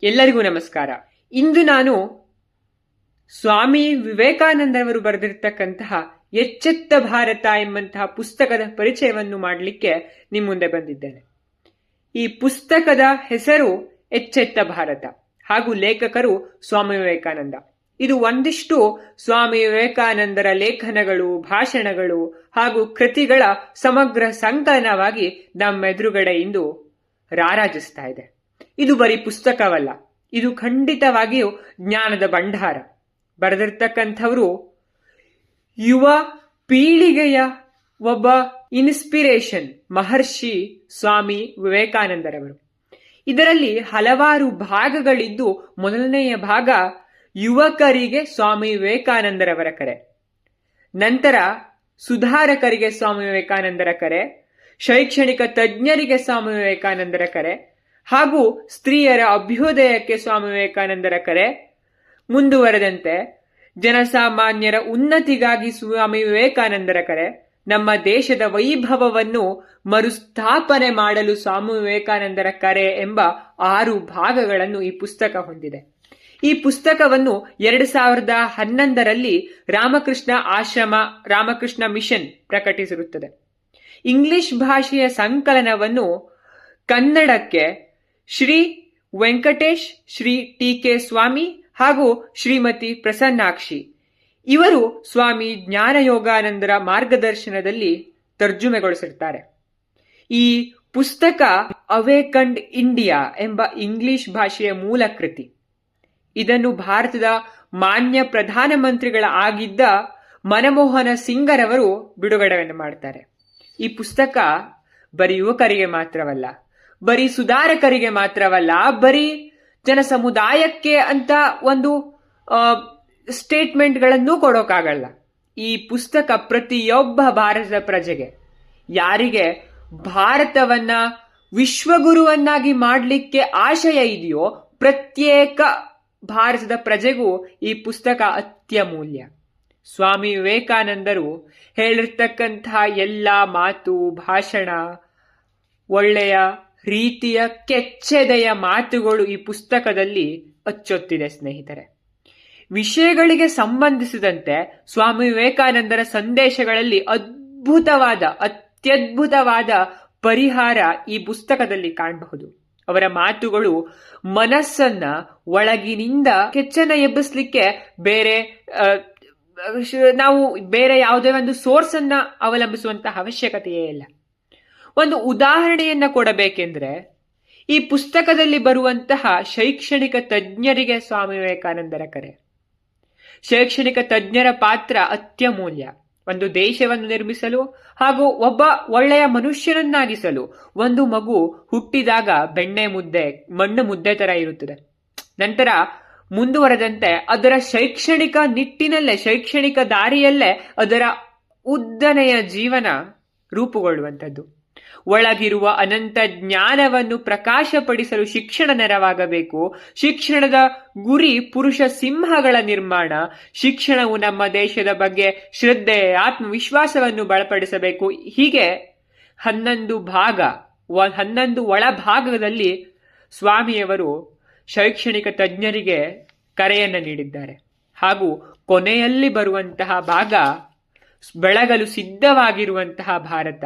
ಎಲ್ಲರಿಗೂ ನಮಸ್ಕಾರ. ಇಂದು ನಾನು ಸ್ವಾಮಿ ವಿವೇಕಾನಂದರವರು ಬರೆದಿರ್ತಕ್ಕಂತಹ ಎಚ್ಚೆತ್ತ ಭಾರತ ಎಂಬಂತಹ ಪುಸ್ತಕದ ಪರಿಚಯವನ್ನು ಮಾಡಲಿಕ್ಕೆ ನಿಮ್ಮ ಮುಂದೆ ಬಂದಿದ್ದೇನೆ. ಈ ಪುಸ್ತಕದ ಹೆಸರು ಎಚ್ಚೆತ್ತ ಭಾರತ ಹಾಗೂ ಲೇಖಕರು ಸ್ವಾಮಿ ವಿವೇಕಾನಂದ. ಇದು ಒಂದಿಷ್ಟು ಸ್ವಾಮಿ ವಿವೇಕಾನಂದರ ಲೇಖನಗಳು, ಭಾಷಣಗಳು ಹಾಗೂ ಕೃತಿಗಳ ಸಮಗ್ರ ಸಂಕಲನವಾಗಿ ನಮ್ಮೆದುರುಗಡೆ ಇಂದು ರಾರಾಜಿಸ್ತಾ ಇದೆ. ಇದು ಬರೀ ಪುಸ್ತಕವಲ್ಲ, ಇದು ಖಂಡಿತವಾಗಿಯೂ ಜ್ಞಾನದ ಭಂಡಾರ. ಬರೆದಿರ್ತಕ್ಕಂಥವರು ಯುವ ಪೀಳಿಗೆಯ ಒಬ್ಬ ಇನ್ಸ್ಪಿರೇಷನ್ ಮಹರ್ಷಿ ಸ್ವಾಮಿ ವಿವೇಕಾನಂದರವರು. ಇದರಲ್ಲಿ ಹಲವಾರು ಭಾಗಗಳಿದ್ದು, ಮೊದಲನೆಯ ಭಾಗ ಯುವಕರಿಗೆ ಸ್ವಾಮಿ ವಿವೇಕಾನಂದರವರ ಕರೆ, ನಂತರ ಸುಧಾರಕರಿಗೆ ಸ್ವಾಮಿ ವಿವೇಕಾನಂದರ ಕರೆ, ಶೈಕ್ಷಣಿಕ ತಜ್ಞರಿಗೆ ಸ್ವಾಮಿ ವಿವೇಕಾನಂದರ ಕರೆ ಹಾಗೂ ಸ್ತ್ರೀಯರ ಅಭ್ಯುದಯಕ್ಕೆ ಸ್ವಾಮಿ ವಿವೇಕಾನಂದರ ಕರೆ. ಮುಂದುವರೆದಂತೆ ಜನಸಾಮಾನ್ಯರ ಉನ್ನತಿಗಾಗಿ ಸ್ವಾಮಿ ವಿವೇಕಾನಂದರ ಕರೆ, ನಮ್ಮ ದೇಶದ ವೈಭವವನ್ನು ಮರುಸ್ಥಾಪನೆ ಮಾಡಲು ಸ್ವಾಮಿ ವಿವೇಕಾನಂದರ ಕರೆ ಎಂಬ 6 ಭಾಗಗಳನ್ನು ಈ ಪುಸ್ತಕ ಹೊಂದಿದೆ. ಈ ಪುಸ್ತಕವನ್ನು 2011ರಲ್ಲಿ ರಾಮಕೃಷ್ಣ ಆಶ್ರಮ, ರಾಮಕೃಷ್ಣ ಮಿಷನ್ ಪ್ರಕಟಿಸಿರುತ್ತದೆ. ಇಂಗ್ಲಿಷ್ ಭಾಷೆಯ ಸಂಕಲನವನ್ನು ಕನ್ನಡಕ್ಕೆ ಶ್ರೀ ವೆಂಕಟೇಶ್, ಶ್ರೀ ಟಿ.ಕೆ. ಸ್ವಾಮಿ ಹಾಗೂ ಶ್ರೀಮತಿ ಪ್ರಸನ್ನಾಕ್ಷಿ ಇವರು ಸ್ವಾಮಿ ಜ್ಞಾನಯೋಗಾನಂದರ ಮಾರ್ಗದರ್ಶನದಲ್ಲಿ ತರ್ಜುಮೆಗೊಳಿಸಿರ್ತಾರೆ. ಈ ಪುಸ್ತಕ ಅವೇಕಂಡ್ ಇಂಡಿಯಾ ಎಂಬ ಇಂಗ್ಲಿಷ್ ಭಾಷೆಯ ಮೂಲ ಕೃತಿ. ಇದನ್ನು ಭಾರತದ ಮಾನ್ಯ ಪ್ರಧಾನಮಂತ್ರಿಗಳ ಆಗಿದ್ದ ಮನಮೋಹನ ಸಿಂಗರವರು ಬಿಡುಗಡೆಯನ್ನು ಮಾಡ್ತಾರೆ. ಈ ಪುಸ್ತಕ ಬರೀ ಯುವಕರಿಗೆ ಮಾತ್ರವಲ್ಲ, ಬರೀ ಸುಧಾರಕರಿಗೆ ಮಾತ್ರವಲ್ಲ, ಬರೀ ಜನ ಸಮುದಾಯಕ್ಕೆ ಅಂತ ಒಂದು ಸ್ಟೇಟ್ಮೆಂಟ್ಗಳನ್ನು ಕೊಡೋಕ್ಕಾಗಲ್ಲ. ಈ ಪುಸ್ತಕ ಪ್ರತಿಯೊಬ್ಬ ಭಾರತದ ಪ್ರಜೆಗೆ, ಯಾರಿಗೆ ಭಾರತವನ್ನ ವಿಶ್ವಗುರುವನ್ನಾಗಿ ಮಾಡಲಿಕ್ಕೆ ಆಶಯ ಇದೆಯೋ ಪ್ರತ್ಯೇಕ ಭಾರತದ ಪ್ರಜೆಗೂ ಈ ಪುಸ್ತಕ ಅತ್ಯಮೂಲ್ಯ. ಸ್ವಾಮಿ ವಿವೇಕಾನಂದರು ಹೇಳಿರ್ತಕ್ಕಂತಹ ಎಲ್ಲ ಮಾತು, ಭಾಷಣ, ಒಳ್ಳೆಯ ರೀತಿಯ ಕೆಚ್ಚೆದೆಯ ಮಾತುಗಳು ಈ ಪುಸ್ತಕದಲ್ಲಿ ಅಚ್ಚೊತ್ತಿದೆ. ಸ್ನೇಹಿತರೆ, ವಿಷಯಗಳಿಗೆ ಸಂಬಂಧಿಸಿದಂತೆ ಸ್ವಾಮಿ ವಿವೇಕಾನಂದರ ಸಂದೇಶಗಳಲ್ಲಿ ಅತ್ಯದ್ಭುತವಾದ ಪರಿಹಾರ ಈ ಪುಸ್ತಕದಲ್ಲಿ ಕಾಣಬಹುದು. ಅವರ ಮಾತುಗಳು ಮನಸ್ಸನ್ನ ಒಳಗಿನಿಂದ ಕೆಚ್ಚನ್ನ ಎಬ್ಬಿಸ್ಲಿಕ್ಕೆ ನಾವು ಬೇರೆ ಯಾವುದೇ ಒಂದು ಸೋರ್ಸ್ ಅನ್ನ ಅವಲಂಬಿಸುವಂತಹ ಅವಶ್ಯಕತೆಯೇ ಇಲ್ಲ. ಒಂದು ಉದಾಹರಣೆಯನ್ನ ಕೊಡಬೇಕೆಂದ್ರೆ, ಈ ಪುಸ್ತಕದಲ್ಲಿ ಬರುವಂತಹ ಶೈಕ್ಷಣಿಕ ತಜ್ಞರಿಗೆ ಸ್ವಾಮಿ ವಿವೇಕಾನಂದರ ಕರೆ. ಶೈಕ್ಷಣಿಕ ತಜ್ಞರ ಪಾತ್ರ ಅತ್ಯಮೂಲ್ಯ. ಒಂದು ದೇಶವನ್ನು ನಿರ್ಮಿಸಲು ಹಾಗೂ ಒಬ್ಬ ಒಳ್ಳೆಯ ಮನುಷ್ಯನನ್ನಾಗಿಸಲು ಒಂದು ಮಗು ಹುಟ್ಟಿದಾಗ ಬೆಣ್ಣೆ ಮುದ್ದೆ, ಮಣ್ಣು ಮುದ್ದೆ ತರ ಇರುತ್ತದೆ. ನಂತರ ಮುಂದುವರೆದಂತೆ ಅದರ ಶೈಕ್ಷಣಿಕ ನಿಟ್ಟಿನಲ್ಲೇ, ಶೈಕ್ಷಣಿಕ ದಾರಿಯಲ್ಲೇ ಅದರ ಉದ್ದನೆಯ ಜೀವನ ರೂಪುಗೊಳ್ಳುವಂಥದ್ದು. ಒಳಗಿರುವ ಅನಂತ ಜ್ಞಾನವನ್ನು ಪ್ರಕಾಶಪಡಿಸಲು ಶಿಕ್ಷಣ ನೆರವಾಗಬೇಕು. ಶಿಕ್ಷಣದ ಗುರಿ ಪುರುಷ ಸಿಂಹಗಳ ನಿರ್ಮಾಣ. ಶಿಕ್ಷಣವು ನಮ್ಮ ದೇಶದ ಬಗ್ಗೆ ಶ್ರದ್ಧೆ, ಆತ್ಮವಿಶ್ವಾಸವನ್ನು ಬಲಪಡಿಸಬೇಕು. ಹೀಗೆ 11 ಒಳಭಾಗದಲ್ಲಿ ಸ್ವಾಮಿಯವರು ಶೈಕ್ಷಣಿಕ ತಜ್ಞರಿಗೆ ಕರೆಯನ್ನು ನೀಡಿದ್ದಾರೆ. ಹಾಗೂ ಕೊನೆಯಲ್ಲಿ ಬರುವಂತಹ ಭಾಗ ಬೆಳಗಲು ಸಿದ್ಧವಾಗಿರುವಂತಹ ಭಾರತ.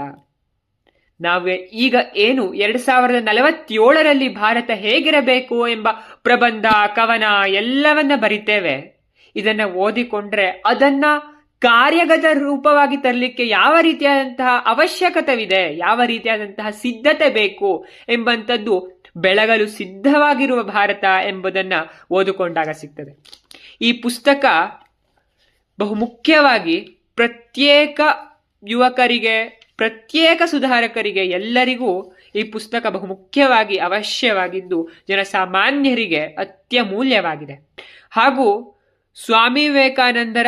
ನಾವು ಈಗ ಏನು 2047ರಲ್ಲಿ ಭಾರತ ಹೇಗಿರಬೇಕು ಎಂಬ ಪ್ರಬಂಧ, ಕವನ ಎಲ್ಲವನ್ನ ಬರಿತೇವೆ. ಇದನ್ನ ಓದಿಕೊಂಡ್ರೆ ಅದನ್ನ ಕಾರ್ಯಗತ ರೂಪವಾಗಿ ತರಲಿಕ್ಕೆ ಯಾವ ರೀತಿಯಾದಂತಹ ಅವಶ್ಯಕತೆವಿದೆ, ಯಾವ ರೀತಿಯಾದಂತಹ ಸಿದ್ಧತೆ ಬೇಕು ಎಂಬಂಥದ್ದು ಬೆಳಗಲು ಸಿದ್ಧವಾಗಿರುವ ಭಾರತ ಎಂಬುದನ್ನ ಓದಿಕೊಂಡಾಗ ಸಿಗ್ತದೆ. ಈ ಪುಸ್ತಕ ಬಹುಮುಖ್ಯವಾಗಿ ಪ್ರತ್ಯೇಕ ಯುವಕರಿಗೆ, ಪ್ರತ್ಯೇಕ ಸುಧಾರಕರಿಗೆ, ಎಲ್ಲರಿಗೂ ಈ ಪುಸ್ತಕ ಬಹುಮುಖ್ಯವಾಗಿ ಅವಶ್ಯವಾಗಿದ್ದು ಜನಸಾಮಾನ್ಯರಿಗೆ ಅತ್ಯಮೂಲ್ಯವಾಗಿದೆ. ಹಾಗೂ ಸ್ವಾಮಿ ವಿವೇಕಾನಂದರ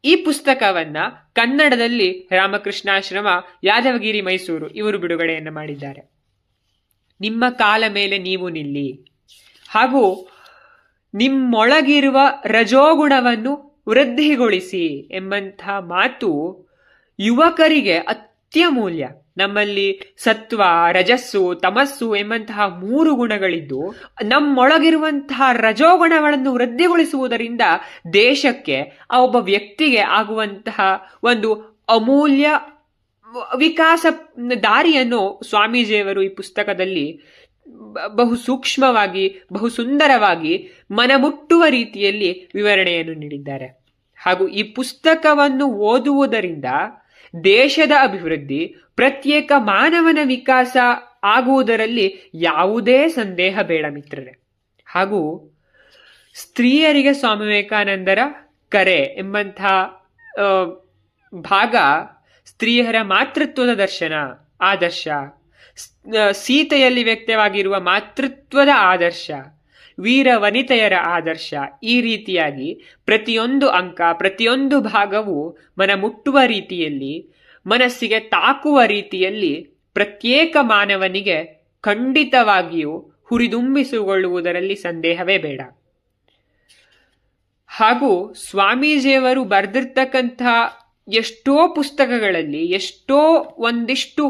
ಈ ಪುಸ್ತಕವನ್ನ ಕನ್ನಡದಲ್ಲಿ ರಾಮಕೃಷ್ಣಾಶ್ರಮ, ಯಾದವಗಿರಿ, ಮೈಸೂರು ಇವರು ಬಿಡುಗಡೆಯನ್ನು ಮಾಡಿದ್ದಾರೆ. ನಿಮ್ಮ ಕಾಲ ಮೇಲೆ ನೀವು ನಿಲ್ಲಿ ಹಾಗೂ ನಿಮ್ಮೊಳಗಿರುವ ರಜೋಗುಣವನ್ನು ವೃದ್ಧಿಗೊಳಿಸಿ ಎಂಬಂಥ ಮಾತು ಯುವಕರಿಗೆ ಅತ್ಯಮೂಲ್ಯ. ನಮ್ಮಲ್ಲಿ ಸತ್ವ, ರಜಸ್ಸು, ತಮಸ್ಸು ಎಂಬಂತಹ 3 ಗುಣಗಳಿದ್ದು ನಮ್ಮೊಳಗಿರುವಂತಹ ರಜೋಗುಣಗಳನ್ನು ವೃದ್ಧಿಗೊಳಿಸುವುದರಿಂದ ದೇಶಕ್ಕೆ, ಆ ಒಬ್ಬ ವ್ಯಕ್ತಿಗೆ ಆಗುವಂತಹ ಒಂದು ಅಮೂಲ್ಯ ವಿಕಾಸ ದಾರಿಯನ್ನು ಸ್ವಾಮೀಜಿಯವರು ಈ ಪುಸ್ತಕದಲ್ಲಿ ಬಹು ಸೂಕ್ಷ್ಮವಾಗಿ, ಬಹು ಸುಂದರವಾಗಿ, ಮನಮುಟ್ಟುವ ರೀತಿಯಲ್ಲಿ ವಿವರಣೆಯನ್ನು ನೀಡಿದ್ದಾರೆ. ಹಾಗೂ ಈ ಪುಸ್ತಕವನ್ನು ಓದುವುದರಿಂದ ದೇಶದ ಅಭಿವೃದ್ಧಿ, ಪ್ರತ್ಯೇಕ ಮಾನವನ ವಿಕಾಸ ಆಗುವುದರಲ್ಲಿ ಯಾವುದೇ ಸಂದೇಹ ಬೇಡ ಮಿತ್ರರೇ. ಹಾಗೂ ಸ್ತ್ರೀಯರಿಗೆ ಸ್ವಾಮಿ ವಿವೇಕಾನಂದರ ಕರೆ ಎಂಬಂತಹ ಭಾಗ ಸ್ತ್ರೀಯರ ಮಾತೃತ್ವದ ಆದರ್ಶ, ಸೀತೆಯಲ್ಲಿ ವ್ಯಕ್ತವಾಗಿರುವ ಮಾತೃತ್ವದ ಆದರ್ಶ, ವೀರ ವನಿತೆಯರ ಆದರ್ಶ, ಈ ರೀತಿಯಾಗಿ ಪ್ರತಿಯೊಂದು ಅಂಕ, ಪ್ರತಿಯೊಂದು ಭಾಗವು ಮನಮುಟ್ಟುವ ರೀತಿಯಲ್ಲಿ, ಮನಸ್ಸಿಗೆ ತಾಕುವ ರೀತಿಯಲ್ಲಿ ಪ್ರತ್ಯೇಕ ಮಾನವನಿಗೆ ಖಂಡಿತವಾಗಿಯೂ ಹುರಿದುಂಬಿಸಿಕೊಳ್ಳುವುದರಲ್ಲಿ ಸಂದೇಹವೇ ಬೇಡ. ಹಾಗೂ ಸ್ವಾಮೀಜಿಯವರು ಬರೆದಿರ್ತಕ್ಕಂಥ ಎಷ್ಟೋ ಪುಸ್ತಕಗಳಲ್ಲಿ ಒಂದಿಷ್ಟು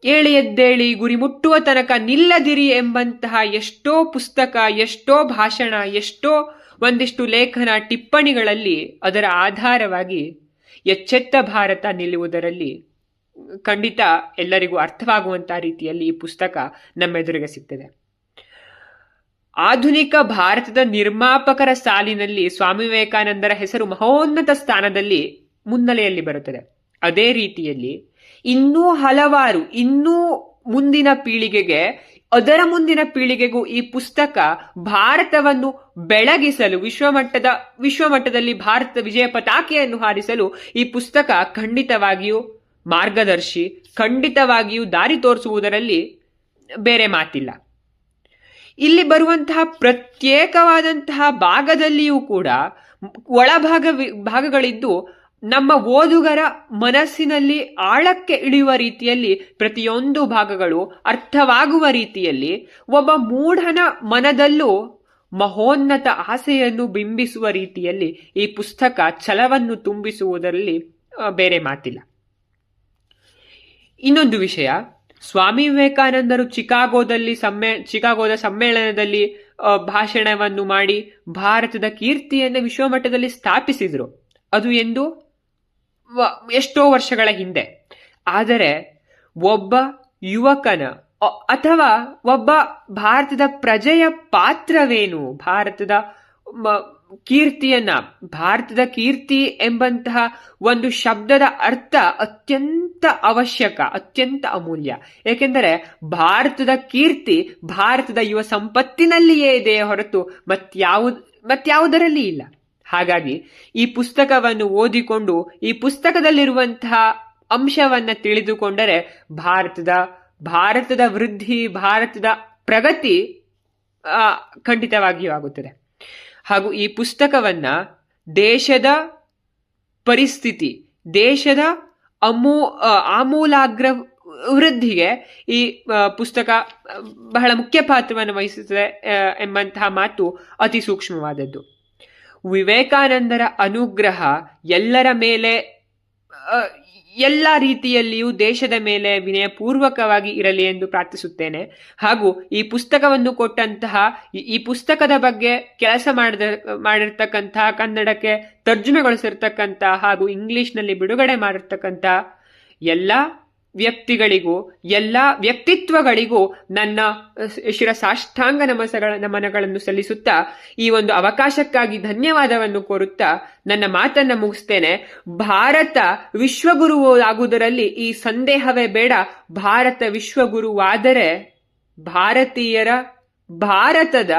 ಏಳಿ ಎದ್ದೇಳಿ ಗುರಿ ಮುಟ್ಟುವ ತನಕ ನಿಲ್ಲದಿರಿ ಎಂಬಂತಹ ಎಷ್ಟೋ ಪುಸ್ತಕ, ಎಷ್ಟೋ ಭಾಷಣ, ಎಷ್ಟೋ ಒಂದಿಷ್ಟು ಲೇಖನ, ಟಿಪ್ಪಣಿಗಳಲ್ಲಿ ಅದರ ಆಧಾರವಾಗಿ ಎಚ್ಚೆತ್ತ ಭಾರತ ನಿಲ್ಲುವುದರಲ್ಲಿ ಖಂಡಿತ ಎಲ್ಲರಿಗೂ ಅರ್ಥವಾಗುವಂತಹ ರೀತಿಯಲ್ಲಿ ಈ ಪುಸ್ತಕ ನಮ್ಮೆದುರಿಗೆ ಸಿಗ್ತದೆ. ಆಧುನಿಕ ಭಾರತದ ನಿರ್ಮಾಪಕರ ಸಾಲಿನಲ್ಲಿ ಸ್ವಾಮಿ ವಿವೇಕಾನಂದರ ಹೆಸರು ಮಹೋನ್ನತ ಸ್ಥಾನದಲ್ಲಿ ಮುನ್ನೆಲೆಯಲ್ಲಿ ಬರುತ್ತದೆ. ಅದೇ ರೀತಿಯಲ್ಲಿ ಇನ್ನೂ ಮುಂದಿನ ಪೀಳಿಗೆಗೆ, ಅದರ ಮುಂದಿನ ಪೀಳಿಗೆಗೂ ಈ ಪುಸ್ತಕ ಭಾರತವನ್ನು ಬೆಳಗಿಸಲು, ವಿಶ್ವಮಟ್ಟದಲ್ಲಿ ಭಾರತ ವಿಜಯ ಪತಾಕೆಯನ್ನು ಹಾರಿಸಲು ಈ ಪುಸ್ತಕ ಖಂಡಿತವಾಗಿಯೂ ಮಾರ್ಗದರ್ಶಿ, ಖಂಡಿತವಾಗಿಯೂ ದಾರಿ ತೋರಿಸುವುದರಲ್ಲಿ ಬೇರೆ ಮಾತಿಲ್ಲ. ಇಲ್ಲಿ ಬರುವಂತಹ ಪ್ರತ್ಯೇಕವಾದಂತಹ ಭಾಗದಲ್ಲಿಯೂ ಕೂಡ ಭಾಗಗಳಿದ್ದು ನಮ್ಮ ಓದುಗರ ಮನಸ್ಸಿನಲ್ಲಿ ಆಳಕ್ಕೆ ಇಳಿಯುವ ರೀತಿಯಲ್ಲಿ ಪ್ರತಿಯೊಂದು ಭಾಗಗಳು ಅರ್ಥವಾಗುವ ರೀತಿಯಲ್ಲಿ, ಒಬ್ಬ ಮೂಢನ ಮನದಲ್ಲೂ ಮಹೋನ್ನತ ಆಸೆಯನ್ನು ಬಿಂಬಿಸುವ ರೀತಿಯಲ್ಲಿ ಈ ಪುಸ್ತಕ ಛಲವನ್ನು ತುಂಬಿಸುವುದರಲ್ಲಿ ಬೇರೆ ಮಾತಿಲ್ಲ. ಇನ್ನೊಂದು ವಿಷಯ, ಸ್ವಾಮಿ ವಿವೇಕಾನಂದರು ಚಿಕಾಗೋದ ಸಮ್ಮೇಳನದಲ್ಲಿ ಭಾಷಣವನ್ನು ಮಾಡಿ ಭಾರತದ ಕೀರ್ತಿಯನ್ನು ವಿಶ್ವಮಟ್ಟದಲ್ಲಿ ಸ್ಥಾಪಿಸಿದ್ರು. ಅದು ಎಷ್ಟೋ ವರ್ಷಗಳ ಹಿಂದೆ. ಆದರೆ ಒಬ್ಬ ಯುವಕನ ಅಥವಾ ಒಬ್ಬ ಭಾರತದ ಪ್ರಜೆಯ ಪಾತ್ರವೇನು, ಭಾರತದ ಕೀರ್ತಿ ಎಂಬಂತಹ ಒಂದು ಶಬ್ದದ ಅರ್ಥ ಅತ್ಯಂತ ಅವಶ್ಯಕ, ಅತ್ಯಂತ ಅಮೂಲ್ಯ. ಏಕೆಂದರೆ ಭಾರತದ ಕೀರ್ತಿ ಭಾರತದ ಯುವ ಸಂಪತ್ತಿನಲ್ಲಿಯೇ ಇದೆಯೇ ಹೊರತು ಮತ್ಯಾವುದರಲ್ಲಿ ಇಲ್ಲ. ಹಾಗಾಗಿ ಈ ಪುಸ್ತಕವನ್ನು ಓದಿಕೊಂಡು ಈ ಪುಸ್ತಕದಲ್ಲಿರುವಂತಹ ಅಂಶವನ್ನ ತಿಳಿದುಕೊಂಡರೆ ಭಾರತದ ವೃದ್ಧಿ, ಭಾರತದ ಪ್ರಗತಿ ಖಂಡಿತವಾಗಿಯೂ ಆಗುತ್ತದೆ. ಹಾಗೂ ಈ ಪುಸ್ತಕವನ್ನ ದೇಶದ ಪರಿಸ್ಥಿತಿ, ದೇಶದ ಆಮೂಲಾಗ್ರ ವೃದ್ಧಿಗೆ ಈ ಪುಸ್ತಕ ಬಹಳ ಮುಖ್ಯ ಪಾತ್ರವನ್ನು ವಹಿಸುತ್ತದೆ ಎಂಬಂತಹ ಮಾತು ಅತಿ ಸೂಕ್ಷ್ಮವಾದದ್ದು. ವಿವೇಕಾನಂದರ ಅನುಗ್ರಹ ಎಲ್ಲರ ಮೇಲೆ, ಎಲ್ಲ ರೀತಿಯಲ್ಲಿಯೂ ದೇಶದ ಮೇಲೆ ವಿನಯಪೂರ್ವಕವಾಗಿ ಇರಲಿ ಎಂದು ಪ್ರಾರ್ಥಿಸುತ್ತೇನೆ. ಹಾಗೂ ಈ ಪುಸ್ತಕವನ್ನು ಕೊಟ್ಟಂತಹ, ಈ ಪುಸ್ತಕದ ಬಗ್ಗೆ ಕೆಲಸ ಮಾಡಿರ್ತಕ್ಕಂತಹ, ಕನ್ನಡಕ್ಕೆ ತರ್ಜುಮೆಗೊಳಿಸಿರ್ತಕ್ಕಂಥ ಹಾಗೂ ಇಂಗ್ಲಿಷ್ನಲ್ಲಿ ಬಿಡುಗಡೆ ಮಾಡಿರ್ತಕ್ಕಂಥ ಎಲ್ಲ ವ್ಯಕ್ತಿಗಳಿಗೂ, ಎಲ್ಲ ವ್ಯಕ್ತಿತ್ವಗಳಿಗೂ ನನ್ನ ಶಿರಸಾಷ್ಟಾಂಗ ನಮನಗಳನ್ನು ಸಲ್ಲಿಸುತ್ತಾ ಈ ಒಂದು ಅವಕಾಶಕ್ಕಾಗಿ ಧನ್ಯವಾದವನ್ನು ಕೋರುತ್ತಾ ನನ್ನ ಮಾತನ್ನ ಮುಗಿಸ್ತೇನೆ. ಭಾರತ ವಿಶ್ವಗುರು ಆಗುವುದರಲ್ಲಿ ಈ ಸಂದೇಹವೇ ಬೇಡ. ಭಾರತ ವಿಶ್ವಗುರುವಾದರೆ ಭಾರತದ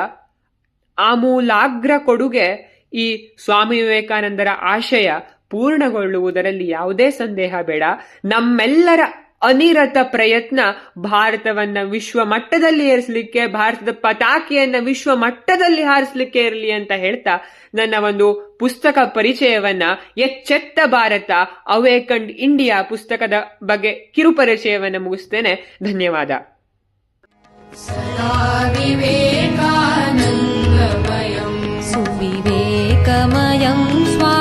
ಆಮೂಲಾಗ್ರ ಕೊಡುಗೆ ಈ ಸ್ವಾಮಿ ವಿವೇಕಾನಂದರ ಆಶಯ ಪೂರ್ಣಗೊಳ್ಳುವುದರಲ್ಲಿ ಯಾವುದೇ ಸಂದೇಹ ಬೇಡ. ನಮ್ಮೆಲ್ಲರ ಅನಿರತ ಪ್ರಯತ್ನ ಭಾರತವನ್ನ ವಿಶ್ವ ಮಟ್ಟದಲ್ಲಿ ಏರಿಸಲಿಕ್ಕೆ, ಭಾರತದ ಪತಾಕೆಯನ್ನ ವಿಶ್ವ ಮಟ್ಟದಲ್ಲಿ ಹಾರಿಸಲಿಕ್ಕೆ ಇರಲಿ ಅಂತ ಹೇಳ್ತಾ ನನ್ನ ಒಂದು ಪುಸ್ತಕ ಪರಿಚಯವನ್ನ ಎಚ್ಚೆತ್ತ ಭಾರತ ಅವೇಕಂಡ್ ಇಂಡಿಯಾ ಪುಸ್ತಕದ ಬಗ್ಗೆ ಕಿರು ಪರಿಚಯವನ್ನ ಮುಗಿಸ್ತೇನೆ. ಧನ್ಯವಾದ. ಸುವಿವೇಕಮಯಂ ಸ್ವಾ